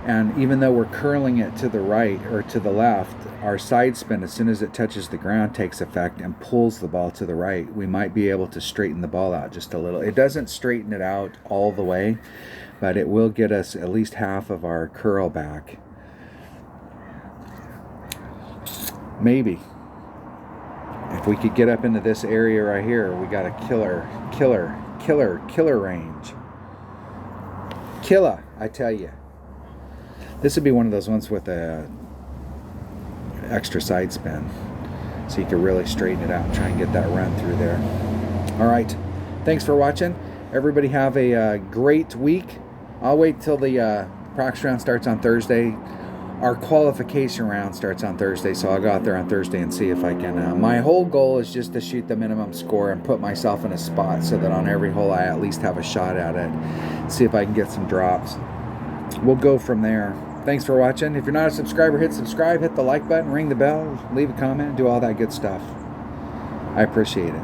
and even though we're curling it to the right or to the left, our side spin, as soon as it touches the ground, takes effect and pulls the ball to the right, we might be able to straighten the ball out just a little. It doesn't straighten it out all the way, but it will get us at least half of our curl back. Maybe. If we could get up into this area right here, we got a killer range. Killer, I tell you. This would be one of those ones with a extra side spin, so you can really straighten it out and try and get that run through there. All right, thanks for watching. Everybody have a great week. I'll wait till the practice round starts on Thursday. Our qualification round starts on Thursday, so I'll go out there on Thursday and see if I can. My whole goal is just to shoot the minimum score and put myself in a spot so that on every hole I at least have a shot at it. See if I can get some drops. We'll go from there. Thanks for watching. If you're not a subscriber, hit subscribe, hit the like button, ring the bell, leave a comment, do all that good stuff. I appreciate it.